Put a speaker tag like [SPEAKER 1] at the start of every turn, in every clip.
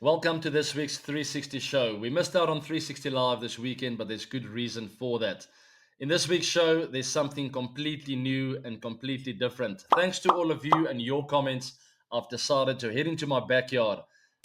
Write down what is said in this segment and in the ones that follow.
[SPEAKER 1] Welcome to this week's 360 show. We missed out on 360 Live this weekend, but there's good reason for that. In this week's show, there's something completely new and completely different. Thanks to all of you and your comments, I've decided to head into my backyard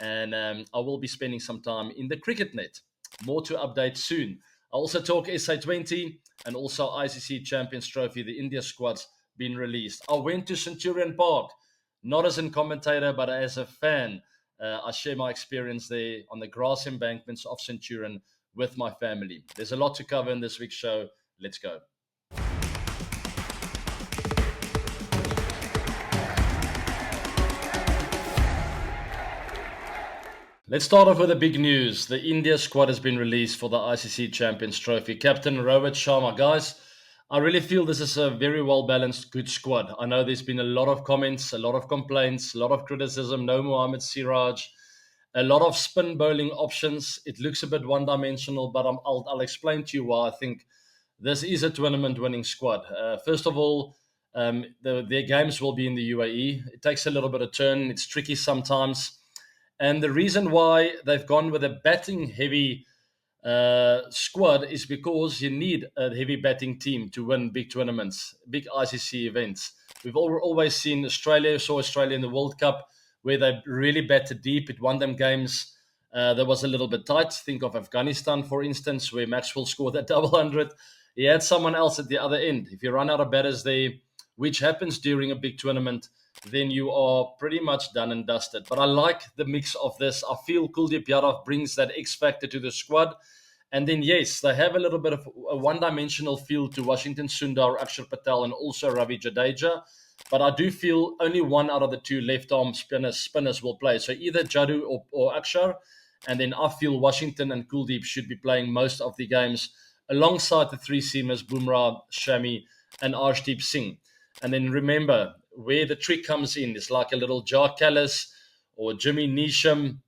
[SPEAKER 1] and I will be spending some time in the cricket net. More to update soon. I'll also talk SA20 and also ICC Champions Trophy. The India squad's been released. I went to Centurion Park, not as a commentator, but as a fan. I share my experience there on the grass embankments of Centurion with my family. There's a lot to cover in this week's show. Let's go. Let's start off with the big news. The India squad has been released for the ICC Champions Trophy. Captain Rohit Sharma. Guys, I really feel this is a very well-balanced, good squad. I know there's been a lot of comments, a lot of complaints, a lot of criticism. No Mohammad Siraj, a lot of spin bowling options. It looks a bit one-dimensional, but I'll explain to you why I think this is a tournament-winning squad. First of all, their games will be in the UAE. It takes a little bit of turn. It's tricky sometimes. And the reason why they've gone with a batting-heavy squad is because you need a heavy batting team to win big tournaments, big ICC events. We've always seen Australia, saw Australia in the World Cup, where they really batted deep. It won them games that was a little bit tight. Think of Afghanistan, for instance, where Maxwell scored that double hundred. He had someone else at the other end. If you run out of batters there, which happens during a big tournament, then you are pretty much done and dusted. But I like the mix of this. I feel Kuldeep Yadav brings that X factor to the squad. And then, yes, they have a little bit of a one-dimensional feel to Washington Sundar, Akshar Patel, and also Ravi Jadeja. But I do feel only one out of the two left-arm spinners will play. So either Jadu or Akshar. And then I feel Washington and Kuldeep should be playing most of the games alongside the three seamers, Bumrah, Shami, and Arshdeep Singh. And then remember, where the trick comes in is like a little Jar Callis or Jimmy Neesham,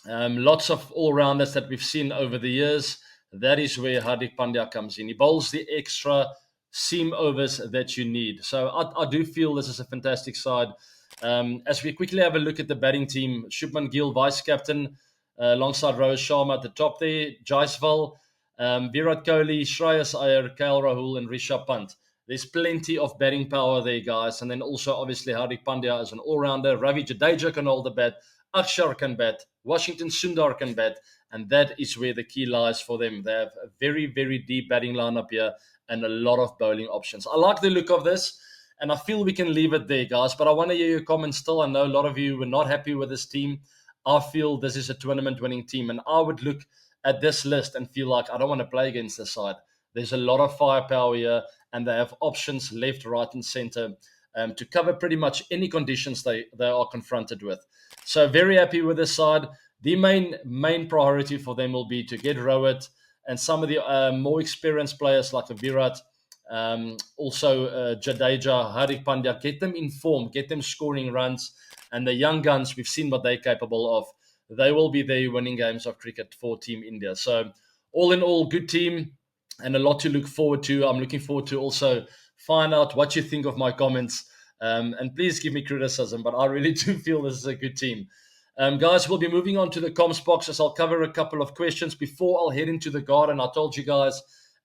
[SPEAKER 1] lots of all-rounders that we've seen over the years. That is where Hardik Pandya comes in. He bowls the extra seam overs that you need. So I do feel this is a fantastic side. As we quickly have a look at the batting team, Shubman Gill, vice-captain, alongside Rohit Sharma at the top there, Jaiswal, Virat Kohli, Shreyas Iyer, KL Rahul, and Rishabh Pant. There's plenty of batting power there, guys. And then also, obviously, Hardik Pandya is an all-rounder. Ravi Jadeja can hold the bat. Akshar can bat. Washington Sundar can bat. And that is where the key lies for them. They have a very, very deep batting lineup here and a lot of bowling options. I like the look of this, and I feel we can leave it there, guys. But I want to hear your comments still. I know a lot of you were not happy with this team. I feel this is a tournament-winning team. And I would look at this list and feel like I don't want to play against this side. There's a lot of firepower here, and they have options left, right, and center to cover pretty much any conditions they are confronted with. So very happy with this side. The main priority for them will be to get Rohit and some of the more experienced players like Virat, also Jadeja, Hardik Pandya, get them in form, get them scoring runs. And the young guns, we've seen what they're capable of. They will be there winning games of cricket for Team India. So all in all, good team. And a lot to look forward to. I'm looking forward to also find out what you think of my comments. And please give me criticism, but I really do feel this is a good team. Guys, we'll be moving on to the comms boxes. I'll cover a couple of questions before I'll head into the garden. I told you guys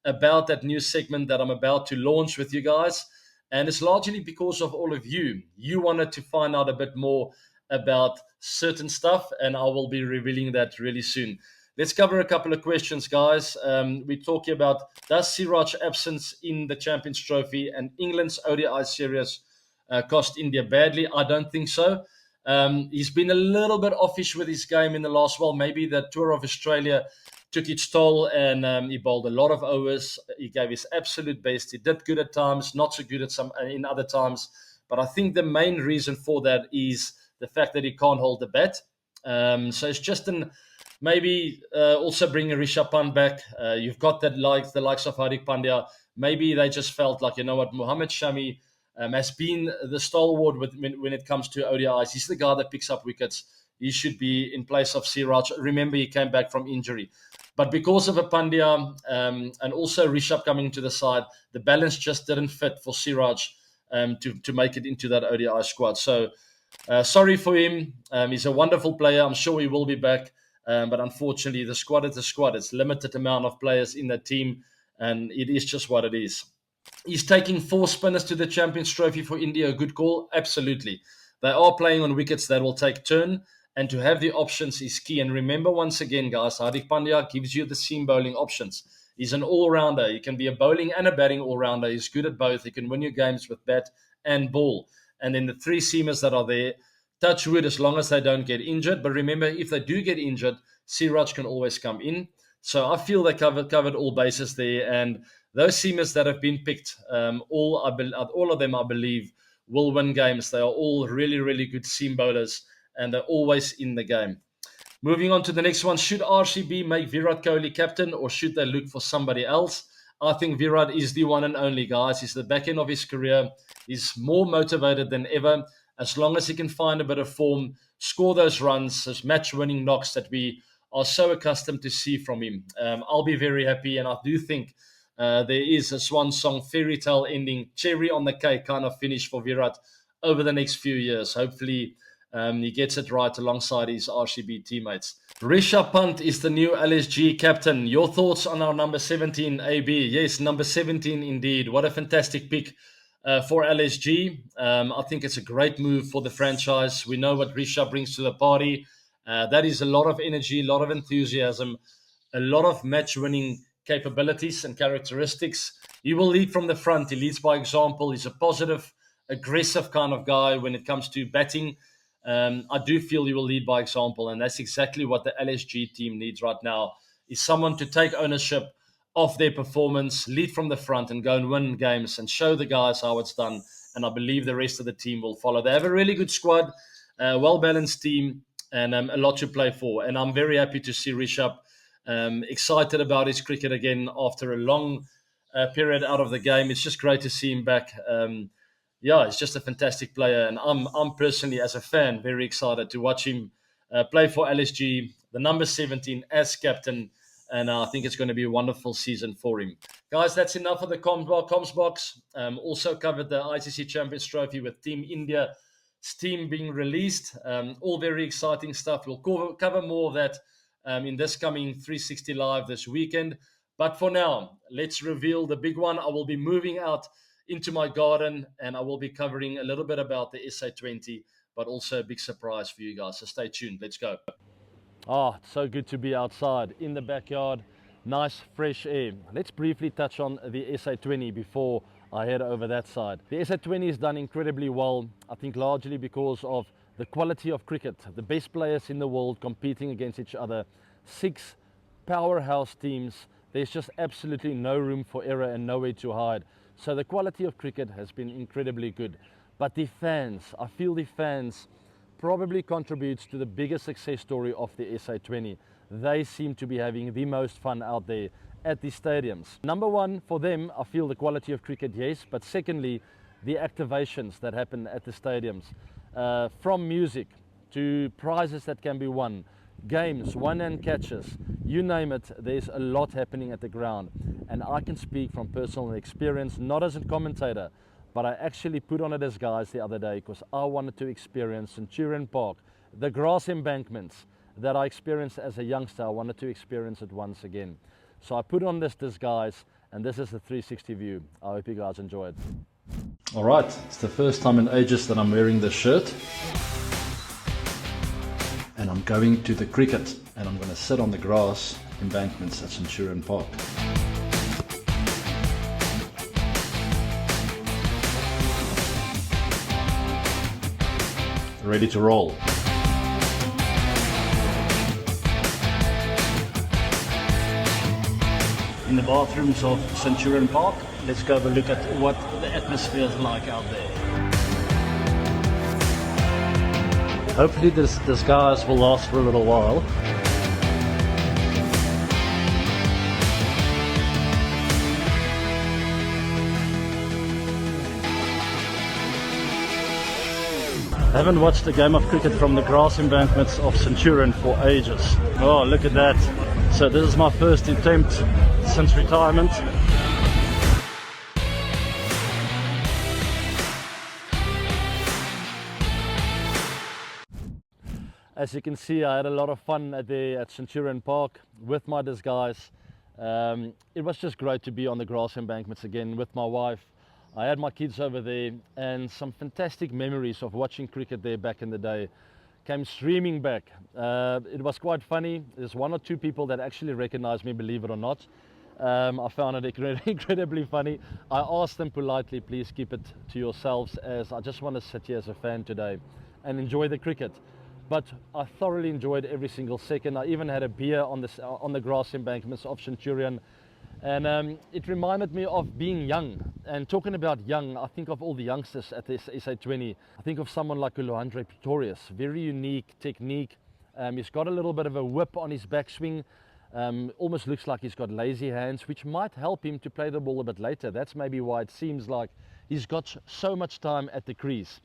[SPEAKER 1] about that new segment that I'm about to launch with you guys. And it's largely because of all of you. You wanted to find out a bit more about certain stuff, and I will be revealing that really soon. Let's cover a couple of questions, guys. We're talking about, does Siraj absence in the Champions Trophy and England's ODI series cost India badly? I don't think so. He's been a little bit offish with his game in the last while. Maybe the Tour of Australia took its toll, and he bowled a lot of overs. He gave his absolute best. He did good at times, not so good at some in other times. But I think the main reason for that is the fact that he can't hold the bat. So it's just maybe also bring a Rishabh Pant back. You've got that the likes of Hardik Pandya. Maybe they just felt like, you know what, Mohammad Shami has been the stalwart when it comes to ODIs. He's the guy that picks up wickets. He should be in place of Siraj. Remember, he came back from injury. But because of a Pandya and also Rishabh coming to the side, the balance just didn't fit for Siraj to make it into that ODI squad. So Sorry for him. He's a wonderful player. I'm sure he will be back. But unfortunately, the squad is a squad. It's limited amount of players in the team, and it is just what it is. Is taking 4 spinners to the Champions Trophy for India a good call? Absolutely. They are playing on wickets that will take turn, and to have the options is key. And remember, once again, guys, Hardik Pandya gives you the seam bowling options. He's an all-rounder. He can be a bowling and a batting all-rounder. He's good at both. He can win you games with bat and ball. And then the 3 seamers that are there, touch wood as long as they don't get injured. But remember, if they do get injured, Siraj can always come in. So I feel they covered all bases there. And those seamers that have been picked, all of them, I believe, will win games. They are all really, really good seam bowlers, and they're always in the game. Moving on to the next one. Should RCB make Virat Kohli captain, or should they look for somebody else? I think Virat is the one and only, guys. He's the back end of his career. He's more motivated than ever. As long as he can find a bit of form, score those runs, those match-winning knocks that we are so accustomed to see from him, I'll be very happy. And I do think there is a swan song, fairy tale ending, cherry on the cake kind of finish for Virat over the next few years. Hopefully, he gets it right alongside his RCB teammates. Rishabh Pant is the new LSG captain. Your thoughts on our number 17 AB? Yes, number 17 indeed. What a fantastic pick for LSG. I think it's a great move for the franchise. We know what Rishabh brings to the party. That is a lot of energy, a lot of enthusiasm, a lot of match-winning capabilities and characteristics. He will lead from the front. He leads by example. He's a positive, aggressive kind of guy when it comes to batting. I do feel he will lead by example, and that's exactly what the LSG team needs right now, is someone to take ownership of their performance, lead from the front, and go and win games and show the guys how it's done. And I believe the rest of the team will follow. They have a really good squad, well-balanced team, and a lot to play for. And I'm very happy to see Rishabh excited about his cricket again after a long period out of the game. It's just great to see him back. Yeah, he's just a fantastic player, and I'm personally, as a fan, very excited to watch him play for LSG, the number 17 as captain, and I think it's going to be a wonderful season for him. Guys, that's enough of the CommBox. Also covered the ICC Champions Trophy with Team India's team being released. All very exciting stuff. We'll cover more of that in this coming 360 Live this weekend. But for now, let's reveal the big one. I will be moving out into my garden, and I will be covering a little bit about the SA20, but also a big surprise for you guys. So stay tuned. Let's go. Oh, it's so good to be outside in the backyard. Nice fresh air. Let's briefly touch on the SA20 before I head over that side. The SA20 has done incredibly well, I think largely because of the quality of cricket. The best players in the world competing against each other. 6 powerhouse teams. There's just absolutely no room for error and nowhere to hide. So the quality of cricket has been incredibly good. But the fans, I feel the fans probably contributes to the biggest success story of the SA20. They seem to be having the most fun out there at the stadiums. Number one, for them, I feel the quality of cricket, yes, but secondly, the activations that happen at the stadiums. From music to prizes that can be won, games, one-hand catches, you name it, there's a lot happening at the ground. And I can speak from personal experience, not as a commentator, but I actually put on a disguise the other day because I wanted to experience Centurion Park, the grass embankments that I experienced as a youngster. I wanted to experience it once again. So I put on this disguise, and this is the 360 view. I hope you guys enjoy it. All right, it's the first time in ages that I'm wearing this shirt. And I'm going to the cricket, and I'm going to sit on the grass embankments at Centurion Park. Ready to roll. In the bathrooms of Centurion Park, let's go have a look at what the atmosphere is like out there. Hopefully this disguise will last for a little while. I haven't watched a game of cricket from the grass embankments of Centurion for ages. Oh, look at that. So this is my first attempt since retirement. As you can see, I had a lot of fun at Centurion Park with my disguise. It was just great to be on the grass embankments again with my wife. I had my kids over there, and some fantastic memories of watching cricket there back in the day came streaming back. It was quite funny. There's one or two people that actually recognized me, believe it or not. I found it incredibly funny. I asked them politely, please keep it to yourselves, as I just want to sit here as a fan today and enjoy the cricket. But I thoroughly enjoyed every single second. I even had a beer on the grass embankments of Centurion, and it reminded me of being young. And talking about young, I think of all the youngsters at this SA20. I think of someone like Andre Pretorius, very unique technique. He's got a little bit of a whip on his backswing. Almost looks like he's got lazy hands, which might help him to play the ball a bit later. That's maybe why it seems like he's got so much time at the crease.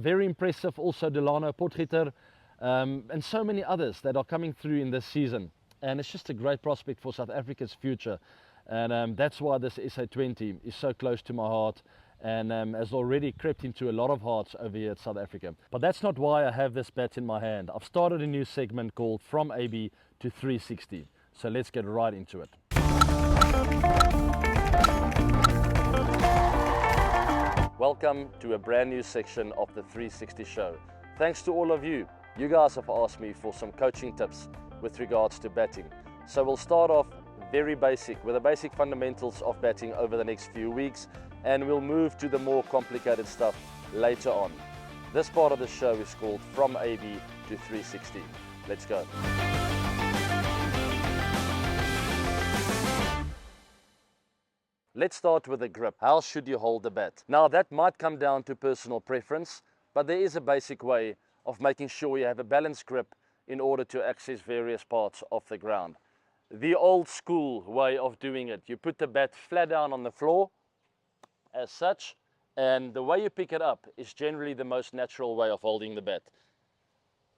[SPEAKER 1] Very impressive also Delano Potgieter, and so many others that are coming through in this season. And it's just a great prospect for South Africa's future. And that's why this SA20 is so close to my heart, and has already crept into a lot of hearts over here at South Africa. But that's not why I have this bat in my hand. I've started a new segment called From AB to 360. So let's get right into it. Welcome to a brand new section of the 360 show. Thanks to all of you. You guys have asked me for some coaching tips with regards to batting. So we'll start off very basic with the basic fundamentals of batting over the next few weeks, and we'll move to the more complicated stuff later on. This part of the show is called From AB to 360. Let's go. Let's start with the grip. How should you hold the bat? Now that might come down to personal preference, but there is a basic way of making sure you have a balanced grip in order to access various parts of the ground. The old school way of doing it, you put the bat flat down on the floor as such, and the way you pick it up is generally the most natural way of holding the bat.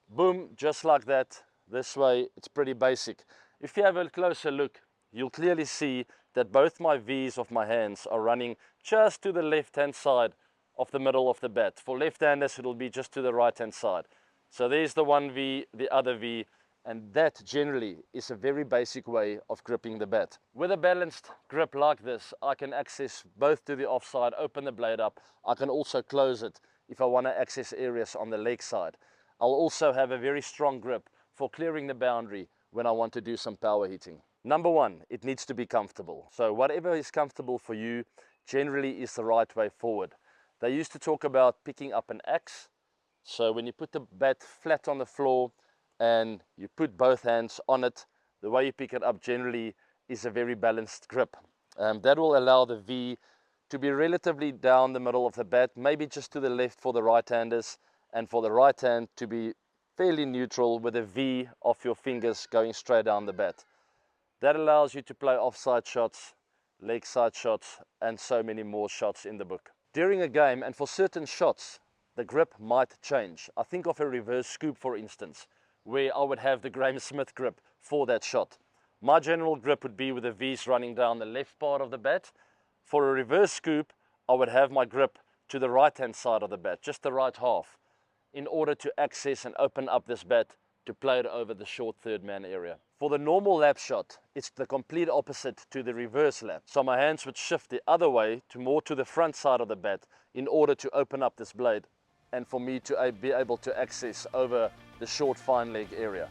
[SPEAKER 1] Boom, just like that. This way, it's pretty basic. If you have a closer look, you'll clearly see that both my V's of my hands are running just to the left-hand side of the middle of the bat. For left-handers, it'll be just to the right-hand side. So there's the one V, the other V, and that generally is a very basic way of gripping the bat. With a balanced grip like this, I can access both to the offside, open the blade up. I can also close it if I want to access areas on the leg side. I'll also have a very strong grip for clearing the boundary when I want to do some power hitting. Number one, it needs to be comfortable. So whatever is comfortable for you generally is the right way forward. They used to talk about picking up an axe. So when you put the bat flat on the floor and you put both hands on it, the way you pick it up generally is a very balanced grip. That will allow the V to be relatively down the middle of the bat, maybe just to the left for the right-handers, and for the right hand to be fairly neutral with a V of your fingers going straight down the bat. That allows you to play offside shots, leg side shots, and so many more shots in the book. During a game, and for certain shots, the grip might change. I think of a reverse scoop, for instance, where I would have the Graeme Smith grip for that shot. My general grip would be with the V's running down the left part of the bat. For a reverse scoop, I would have my grip to the right-hand side of the bat, just the right half, in order to access and open up this bat to play it over the short third man area. For the normal lap shot, it's the complete opposite to the reverse lap. So my hands would shift the other way to more to the front side of the bat in order to open up this blade and for me to be able to access over the short fine leg area.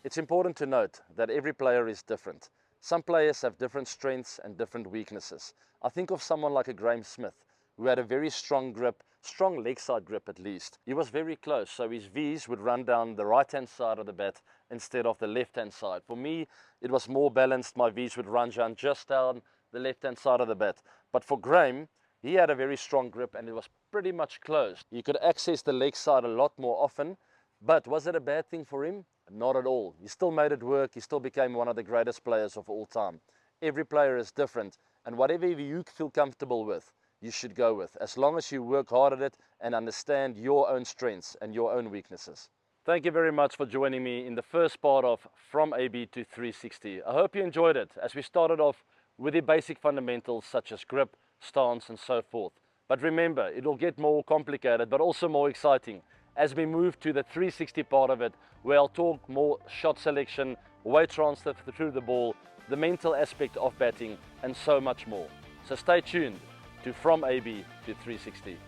[SPEAKER 1] It's important to note that every player is different. Some players have different strengths and different weaknesses. I think of someone like a Graeme Smith, who had a very strong grip, strong leg side grip at least. He was very close, so his V's would run down the right-hand side of the bat instead of the left-hand side. For me, it was more balanced. My V's would run down just down the left-hand side of the bat. But for Graeme, he had a very strong grip and it was pretty much closed. He could access the leg side a lot more often, but was it a bad thing for him? Not at all. He still made it work. He still became one of the greatest players of all time. Every player is different, and whatever you feel comfortable with, you should go with, as long as you work hard at it and understand your own strengths and your own weaknesses. Thank you very much for joining me in the first part of From AB to 360. I hope you enjoyed it, as we started off with the basic fundamentals such as grip, stance and so forth. But remember, it'll get more complicated, but also more exciting as we move to the 360 part of it, where I'll talk more shot selection, weight transfer through the ball, the mental aspect of batting, and so much more. So stay tuned to From AB to 360.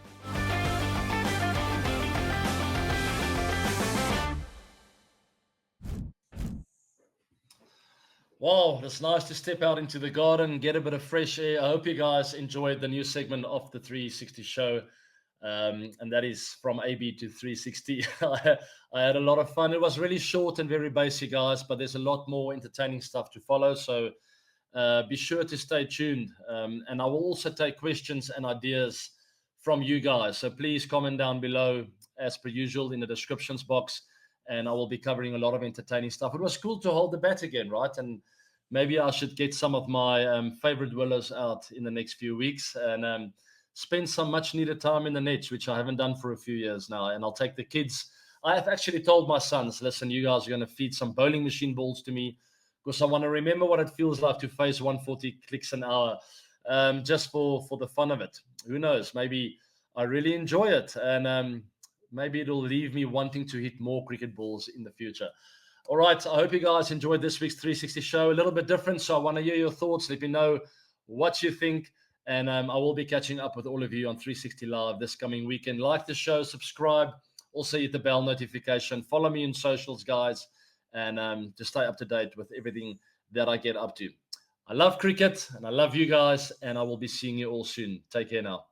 [SPEAKER 1] Wow, it's nice to step out into the garden, get a bit of fresh air. I hope you guys enjoyed the new segment of the 360 show. And that is From AB to 360. I had a lot of fun. It was really short and very basic, guys, but there's a lot more entertaining stuff to follow. So be sure to stay tuned. And I will also take questions and ideas from you guys. So please comment down below, as per usual, in the descriptions box. And I will be covering a lot of entertaining stuff. It was cool to hold the bat again, right? And maybe I should get some of my favorite willows out in the next few weeks and spend some much needed time in the nets, which I haven't done for a few years now. And I'll take the kids. I have actually told my sons, listen, you guys are going to feed some bowling machine balls to me because I want to remember what it feels like to face 140 clicks an hour, just for the fun of it. Who knows? Maybe I really enjoy it. And maybe it'll leave me wanting to hit more cricket balls in the future. All right. I hope you guys enjoyed this week's 360 show. A little bit different. So I want to hear your thoughts. Let me know what you think. And I will be catching up with all of you on 360 Live this coming weekend. Like the show, subscribe. Also hit the bell notification. Follow me on socials, guys. And to stay up to date with everything that I get up to. I love cricket and I love you guys. And I will be seeing you all soon. Take care now.